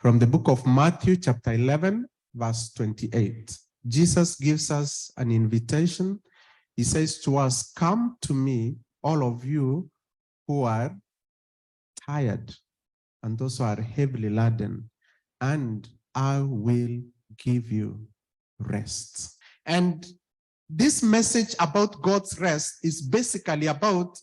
From the book of Matthew, chapter 11, verse 28. Jesus gives us an invitation. He says to us, "Come to me, all of you who are tired and those who are heavily laden, and I will give you rest." And this message about God's rest is basically about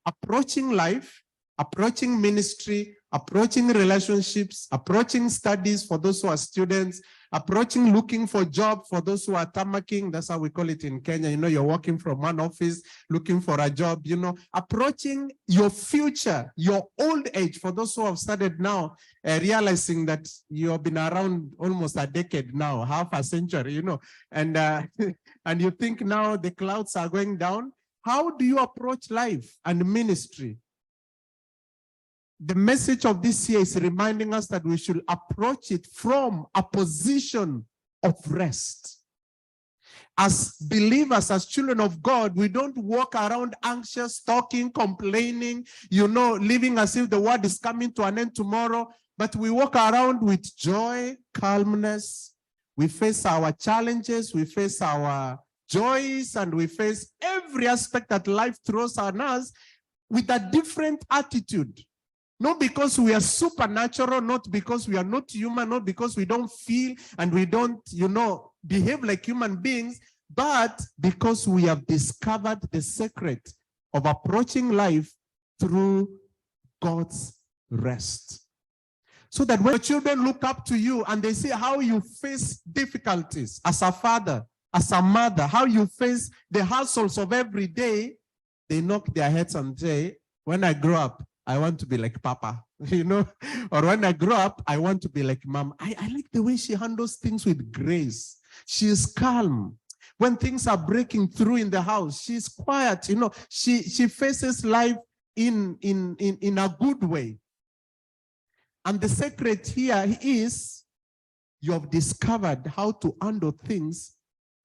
approaching life, approaching ministry, approaching relationships, approaching studies for those who are students, approaching looking for job for those who are tammacking. That's how we call it in Kenya. You know, you're working from one office, looking for a job, you know, approaching your future, your old age for those who have started now, realizing that you have been around almost a decade now, half a century, you know, and, and you think now the clouds are going down. How do you approach life and ministry? The message of this year is reminding us that we should approach it from a position of rest. As believers, as children of God, we don't walk around anxious, talking, complaining, you know, living as if the world is coming to an end tomorrow, but we walk around with joy, calmness. We face our challenges, we face our joys, and we face every aspect that life throws on us with a different attitude. Not because we are supernatural, not because we are not human, not because we don't feel and we don't, you know, behave like human beings, but because we have discovered the secret of approaching life through God's rest. So that when children look up to you and they see how you face difficulties as a father, as a mother, how you face the hassles of every day, they knock their heads and say, when I grow up, I want to be like Papa, you know, or when I grow up, I want to be like Mom. I like the way she handles things with grace. She is calm. When things are breaking through in the house, she's quiet, you know, she faces life in a good way. And the secret here is you have discovered how to handle things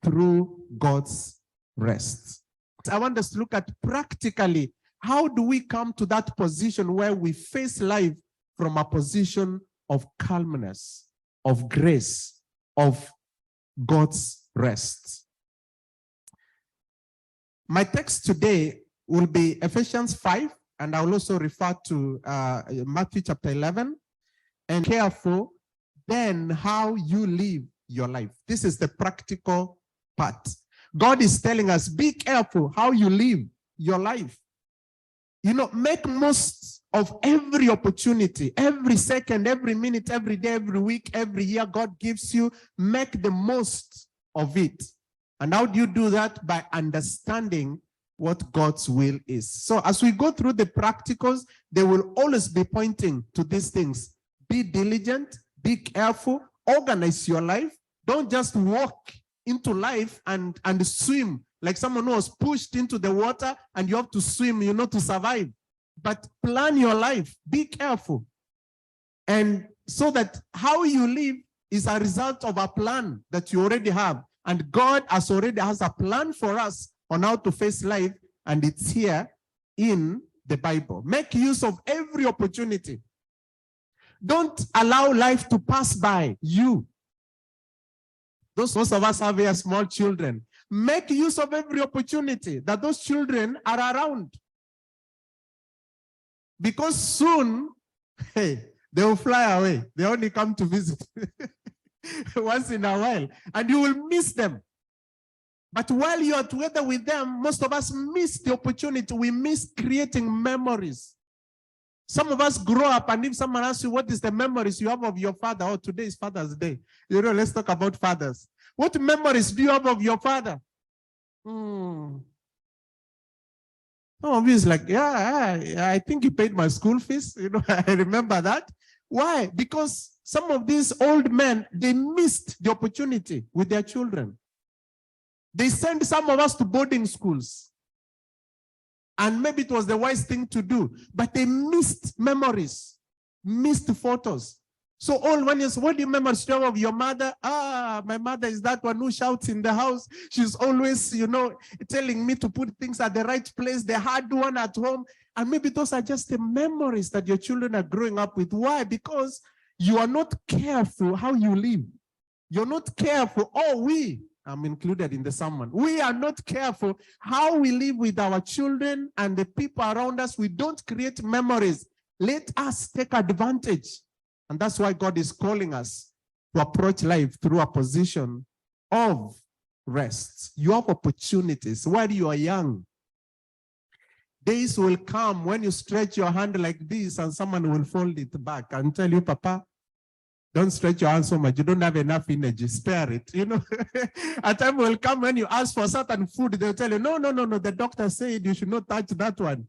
through God's rest. I want us to look at practically, how do we come to that position where we face life from a position of calmness, of grace, of God's rest? My text today will be Ephesians 5, and I will also refer to Matthew chapter 11. And careful, then how you live your life. This is the practical part. God is telling us, be careful how you live your life. You know, make most of every opportunity, every second, every minute, every day, every week, every year God gives you. Make the most of it. And how do you do that? By understanding what God's will is. So as we go through the practicals, they will always be pointing to these things. Be diligent, be careful, organize your life. Don't just walk into life and swim like someone who was pushed into the water and you have to swim, you know, to survive. But plan your life, be careful. And so that how you live is a result of a plan that you already have. And God has a plan for us on how to face life, and it's here in the Bible. Make use of every opportunity. Don't allow life to pass by you. Most of us have here small children. Make use of every opportunity that those children are around. Because soon, hey, they will fly away. They only come to visit once in a while, and you will miss them. But while you are together with them, most of us miss the opportunity. We miss creating memories. Some of us grow up, and if someone asks you, what is the memories you have of your father? Oh, today is Father's Day. You know, let's talk about fathers. What memories do you have of your father? Some of you is like, yeah, I think he paid my school fees. You know, I remember that. Why? Because some of these old men, they missed the opportunity with their children. They sent some of us to boarding schools. And maybe it was the wise thing to do, but they missed memories, missed photos. So all one is, what do you remember story of your mother? Ah, my mother is that one who shouts in the house. She's always, you know, telling me to put things at the right place, the hard one at home. And maybe those are just the memories that your children are growing up with. Why? Because you are not careful how you live. You're not careful. I'm included in the sermon. We are not careful how we live with our children and the people around us. We don't create memories. Let us take advantage. And that's why God is calling us to approach life through a position of rest. You have opportunities while you are young. Days will come when you stretch your hand like this and someone will fold it back and tell you, Papa, don't stretch your hand so much. You don't have enough energy. Spare it. You know, a time will come when you ask for certain food, they'll tell you, no. The doctor said you should not touch that one.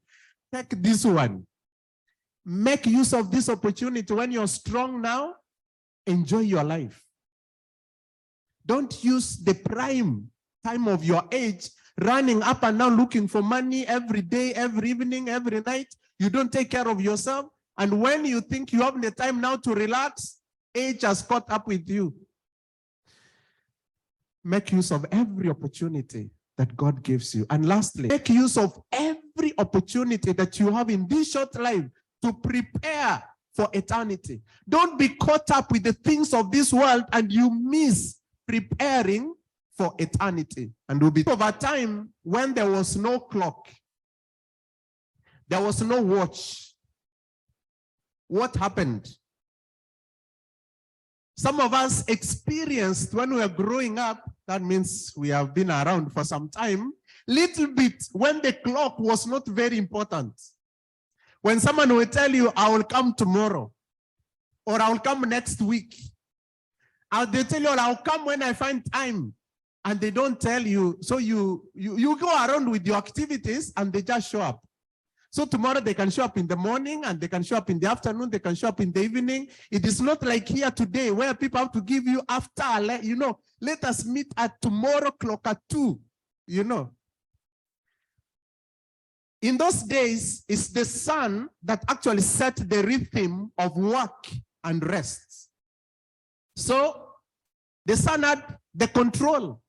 Take this one. Make use of this opportunity. When you're strong now, enjoy your life. Don't use the prime time of your age running up and down looking for money every day, every evening, every night. You don't take care of yourself. And when you think you have the time now to relax, age has caught up with you. Make use of every opportunity that God gives you. And lastly, make use of every opportunity that you have in this short life to prepare for eternity. Don't be caught up with the things of this world and you miss preparing for eternity. And will be over time when there was no clock, there was no watch. What happened? Some of us experienced when we were growing up, that means we have been around for some time, little bit when the clock was not very important. When someone will tell you, I will come tomorrow, or I'll come next week, they tell you, I'll come when I find time, and they don't tell you, so you go around with your activities and they just show up. So tomorrow they can show up in the morning and they can show up in the afternoon, they can show up in the evening. It is not like here today where people have to give you after, let us meet at tomorrow clock at 2, In those days, it's the sun that actually set the rhythm of work and rest. So the sun had the control.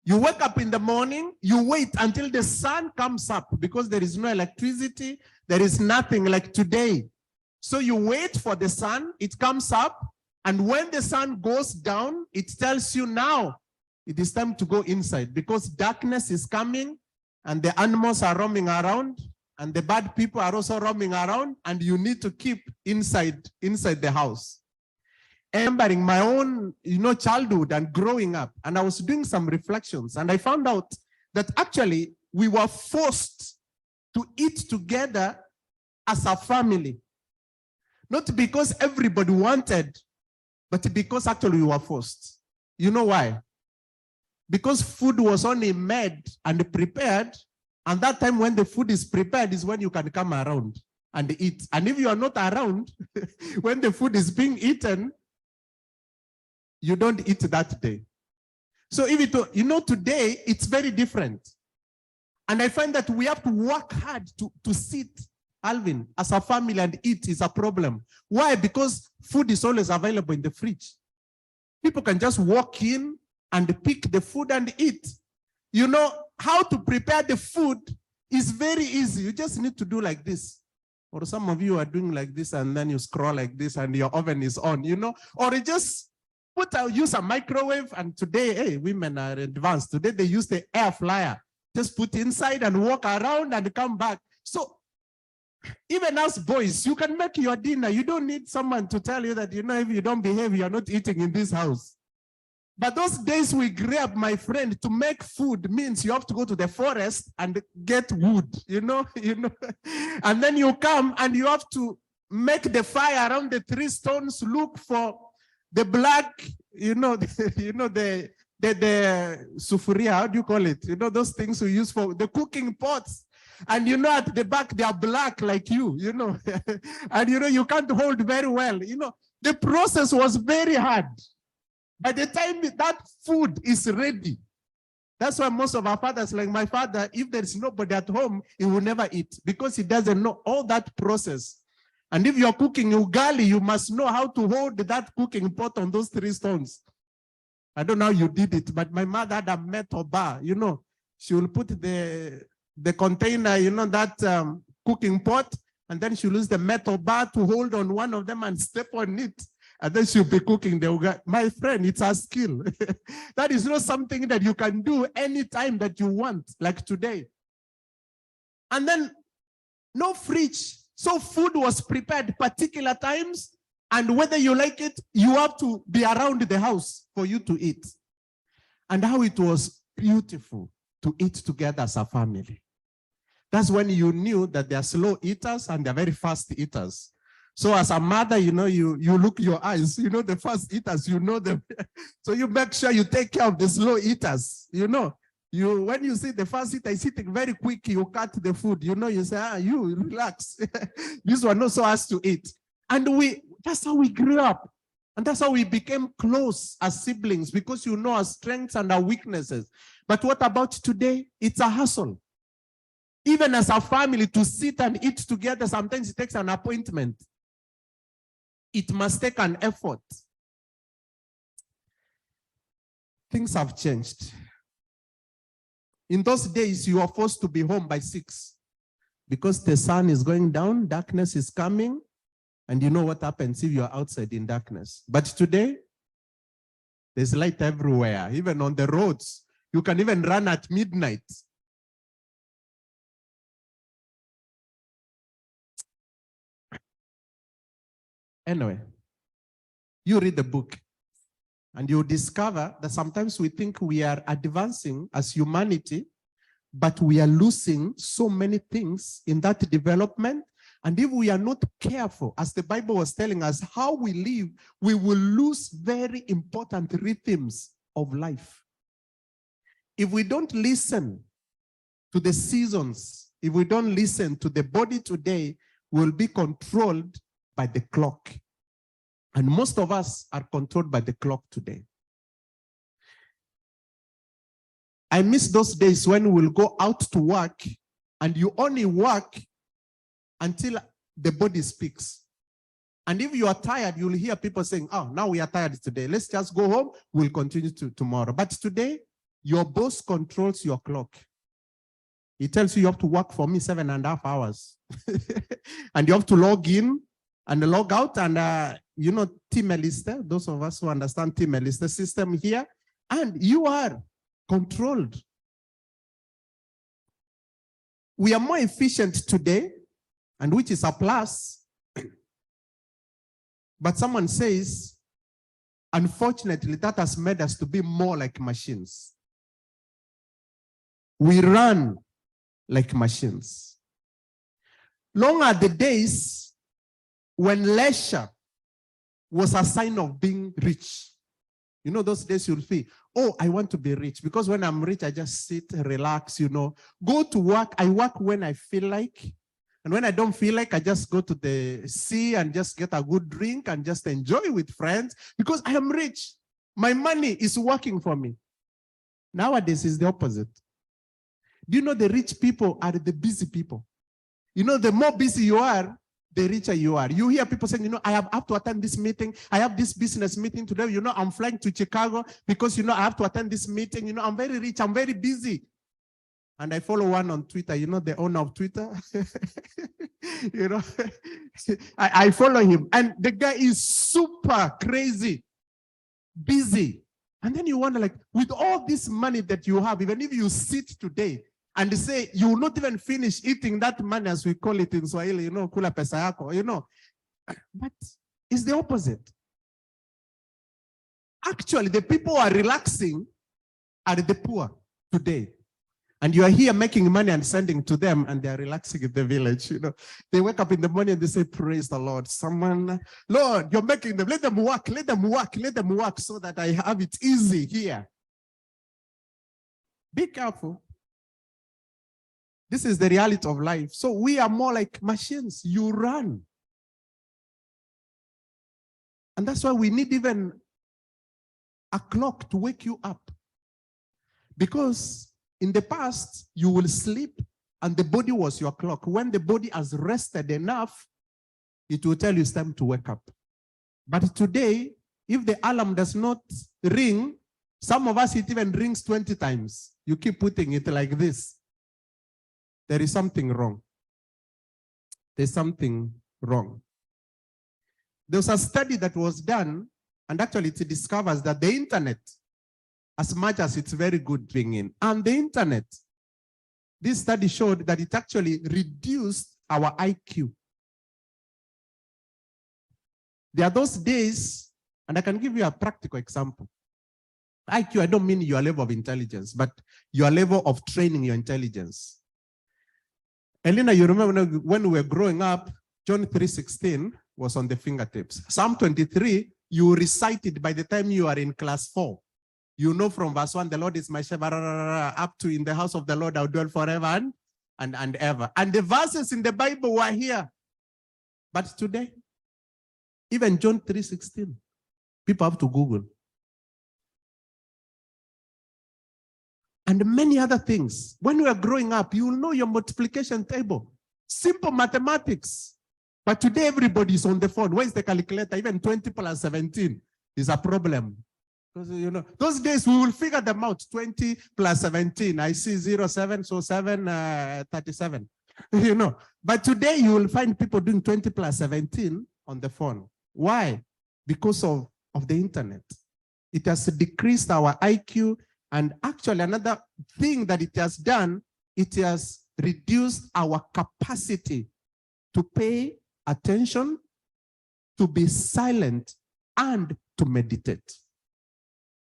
You wake up in the morning, you wait until the sun comes up because there is no electricity, there is nothing like today. So you wait for the sun, it comes up, and when the sun goes down, it tells you now it is time to go inside because darkness is coming and the animals are roaming around and the bad people are also roaming around and you need to keep inside the house. Remembering my own, childhood and growing up, and I was doing some reflections, and I found out that actually we were forced to eat together as a family. Not because everybody wanted, but because actually we were forced. You know why? Because food was only made and prepared, and that time when the food is prepared is when you can come around and eat. And if you are not around, when the food is being eaten, you don't eat that day. So today it's very different. And I find that we have to work hard to sit, Alvin, as a family and eat is a problem. Why? Because food is always available in the fridge. People can just walk in and pick the food and eat. How to prepare the food is very easy. You just need to do like this. Or some of you are doing like this and then you scroll like this and your oven is on, or you just use a microwave, and today, women are advanced. Today they use the air fryer. Just put inside and walk around and come back. So even as boys, you can make your dinner. You don't need someone to tell you that, if you don't behave, you're not eating in this house. But those days we grew up, my friend, to make food means you have to go to the forest and get wood, and then you come and you have to make the fire around the 3 stones, look for the black, the sufuria, how do you call it? Those things we use for the cooking pots. And at the back, they are black like you, and you can't hold very well. The process was very hard. By the time that food is ready, that's why most of our fathers, like my father, if there's nobody at home, he will never eat because he doesn't know all that process. And if you're cooking ugali, you must know how to hold that cooking pot on those 3 stones. I don't know how you did it, but my mother had a metal bar, She will put the container, that cooking pot, and then she'll use the metal bar to hold on one of them and step on it. And then she'll be cooking. They'll go, my friend, it's a skill. That is not something that you can do anytime that you want, like today. And then no fridge. So food was prepared particular times. And whether you like it, you have to be around the house for you to eat. And how it was beautiful to eat together as a family. That's when you knew that they are slow eaters and they're very fast eaters. So as a mother, you know, you look your eyes, you know the fast eaters, you know them. So you make sure you take care of the slow eaters, you know. When you see the fast eater is eating very quick, you cut the food, you know, you say, you relax. This one also has to eat. And that's how we grew up. And that's how we became close as siblings, because you know our strengths and our weaknesses. But what about today? It's a hustle. Even as a family, to sit and eat together, sometimes it takes an appointment. It must take an effort. Things have changed. In those days, you are forced to be home by 6 because the sun is going down, darkness is coming, and you know what happens if you are outside in darkness. But today, there's light everywhere, even on the roads. You can even run at midnight. Anyway, you read the book and you discover that sometimes we think we are advancing as humanity, but we are losing so many things in that development. And if we are not careful, as the Bible was telling us, how we live, we will lose very important rhythms of life. If we don't listen to the seasons, if we don't listen to the body today, we'll be controlled by the clock. And most of us are controlled by the clock today. I miss those days when we'll go out to work and you only work until the body speaks. And if you are tired, you'll hear people saying, oh, now we are tired today. Let's just go home. We'll continue tomorrow. But today, your boss controls your clock. He tells you you have to work for me 7.5 hours. And you have to log in and log out. And you know, Team Eliste, those of us who understand Team Eliste system here, and you are controlled. We are more efficient today, and which is a plus. But someone says, unfortunately, that has made us to be more like machines. We run like machines. Long are the days when leisure was a sign of being rich. You know, those days you'll feel, oh, I want to be rich. Because when I'm rich, I just sit, relax, you know. Go to work. I work when I feel like. And when I don't feel like, I just go to the sea and just get a good drink and just enjoy with friends because I am rich. My money is working for me. Nowadays, it's the opposite. Do you know the rich people are the busy people? You know, the more busy you are, the richer you are. You hear people saying, you know, I have to attend this meeting. I have this business meeting today. You know, I'm flying to Chicago because, you know, I have to attend this meeting. You know, I'm very rich. I'm very busy. And I follow one on Twitter, you know, the owner of Twitter. You know, I follow him. And the guy is super crazy, busy. And then you wonder, like, with all this money that you have, even if you sit today and say you will not even finish eating that money, as we call it in Swahili, you know, kula pesa yako, you know. But it's the opposite. Actually, the people who are relaxing are the poor today. And you are here making money and sending to them, and they are relaxing in the village. You know, they wake up in the morning and they say, praise the Lord. Someone, Lord, you're making them, let them work, let them work, let them work so that I have it easy here. Be careful. This is the reality of life. So we are more like machines. You run. And that's why we need even a clock to wake you up. Because in the past, you will sleep and the body was your clock. When the body has rested enough, it will tell you it's time to wake up. But today, if the alarm does not ring, some of us, it even rings 20 times. You keep putting it like this. There is something wrong. There's something wrong. There was a study that was done, and actually it discovers that the internet, as much as it's very good being in, and the internet, this study showed that it actually reduced our IQ. There are those days, and I can give you a practical example. IQ, I don't mean your level of intelligence, but your level of training your intelligence. Elena, you remember when we were growing up, John 3:16 was on the fingertips. Psalm 23, you recited by the time you are in class 4. You know from verse 1, the Lord is my shepherd, up to in the house of the Lord I'll dwell forever and ever. And the verses in the Bible were here. But today, even John 3:16, people have to Google. And many other things. When we are growing up, you will know your multiplication table. Simple mathematics. But today, everybody is on the phone. Where's the calculator? Even 20 plus 17 is a problem. Because, you know, those days we will figure them out. 20 plus 17. I see 07, so 7, 37. You know, but today you will find people doing 20 plus 17 on the phone. Why? Because of the internet. It has decreased our IQ. And actually, another thing that it has done, it has reduced our capacity to pay attention, to be silent, and to meditate.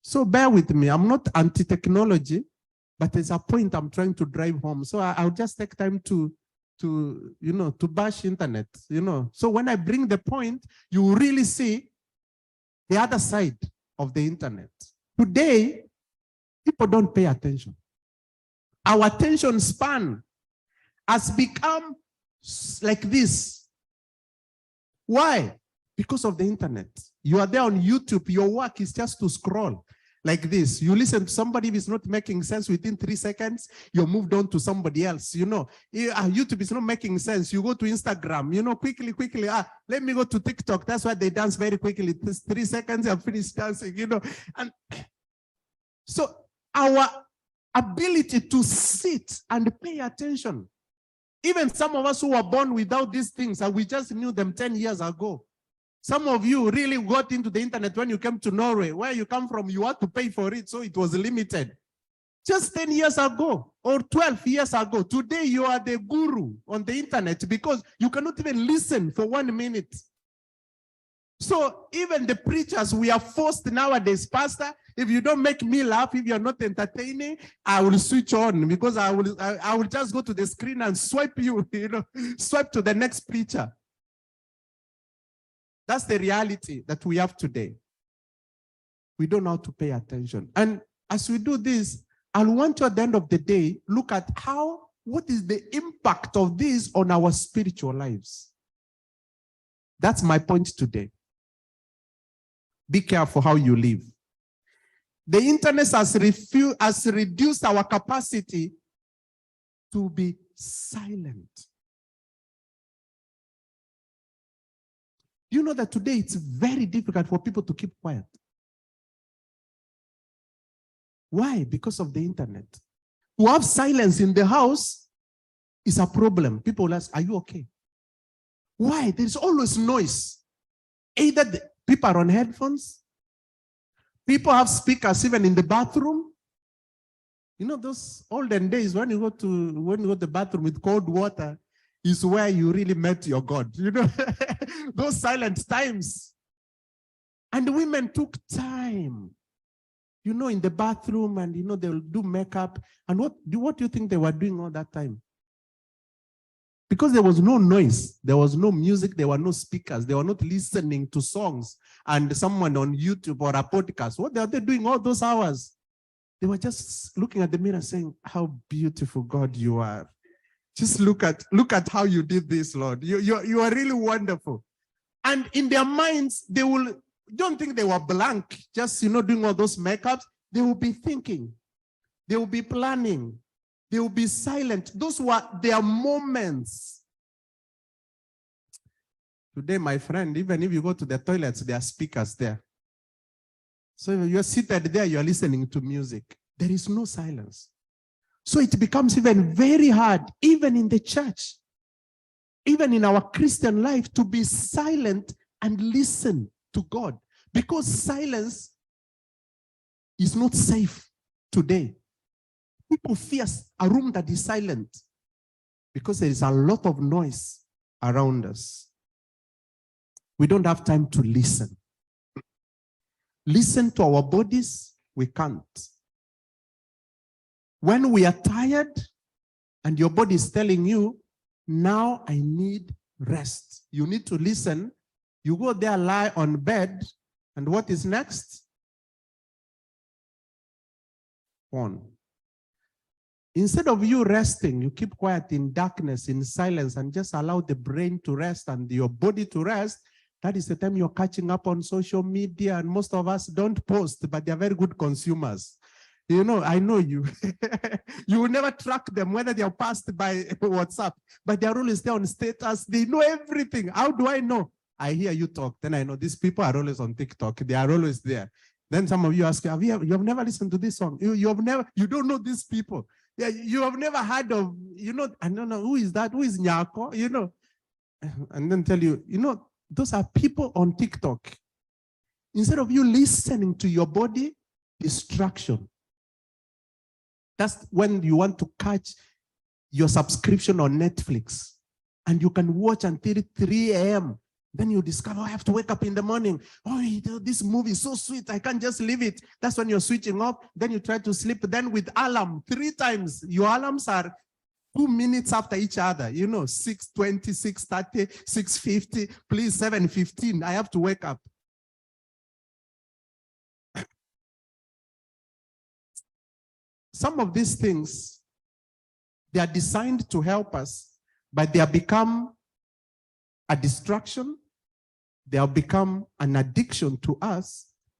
So bear with me. I'm not anti-technology, but there's a point I'm trying to drive home. So I'll just take time to bash internet, So when I bring the point, you really see the other side of the internet. Today, people don't pay attention. Our attention span has become like this. Why? Because of the internet. You are there on YouTube. Your work is just to scroll like this. You listen to somebody, if it's not making sense within 3 seconds, you're moved on to somebody else. YouTube is not making sense. You go to Instagram, quickly. Let me go to TikTok. That's why they dance very quickly. 3 seconds, I'm finished dancing, And so our ability to sit and pay attention, even some of us who were born without these things, and we just knew them 10 years ago. Some of you really got into the internet when you came to Norway. Where you come from, you had to pay for it, so it was limited. Just 10 years ago or 12 years ago. Today, you are the guru on the internet because you cannot even listen for 1 minute. So even the preachers, we are forced nowadays, Pastor, if you don't make me laugh, if you're not entertaining, I will switch on because I will just go to the screen and swipe you, swipe to the next preacher. That's the reality that we have today. We don't know how to pay attention. And as we do this, I want to, at the end of the day, look at what is the impact of this on our spiritual lives. That's my point today. Be careful how you live. The internet has reduced our capacity to be silent. You know that today it's very difficult for people to keep quiet. Why? Because of the internet. To have silence in the house is a problem. People will ask, are you okay? Why? There's always noise. Either the people are on headphones. People have speakers even in the bathroom. Those olden days when you go to the bathroom with cold water is where you really met your God. Those silent times. And women took time, in the bathroom, and they'll do makeup. And what do you think they were doing all that time? Because there was no noise, there was no music, there were no speakers, they were not listening to songs and someone on YouTube or a podcast. What are they doing all those hours? They were just looking at the mirror saying, how beautiful God you are. Just look at how you did this, Lord. You are really wonderful. And in their minds, don't think they were blank, just doing all those makeups. They will be thinking, they will be planning. They will be silent. Those were their moments. Today, my friend, even if you go to the toilets, there are speakers there. So if you're seated there, you're listening to music. There is no silence. So it becomes even very hard, even in the church, even in our Christian life, to be silent and listen to God, because silence is not safe today. People fear a room that is silent because there is a lot of noise around us. We don't have time to listen. Listen to our bodies, we can't. When we are tired and your body is telling you, now I need rest, you need to listen. You go there, lie on bed, and what is next? Phone. Instead of you resting, you keep quiet in darkness, in silence, and just allow the brain to rest and your body to rest. That is the time you're catching up on social media, and most of us don't post, but they're very good consumers. You know, I know you. You will never track them, whether they are passed by WhatsApp, but they are always there on status. They know everything. How do I know? I hear you talk, then I know these people are always on TikTok. They are always there. Then some of you ask, you have never listened to this song. You don't know these people. Yeah, you have never heard of, I don't know, who is that? Who is Nyako? And then tell you, those are people on TikTok. Instead of you listening to your body, distraction. That's when you want to catch your subscription on Netflix and you can watch until 3 a.m. Then you discover, I have to wake up in the morning. Oh, this movie is so sweet, I can't just leave it. That's when you're switching off. Then you try to sleep. Then with alarm, 3 times. Your alarms are 2 minutes after each other. 6:20, 6:30, 6:50, please 7:15. I have to wake up. Some of these things, they are designed to help us, but they have become a distraction. They have become an addiction to us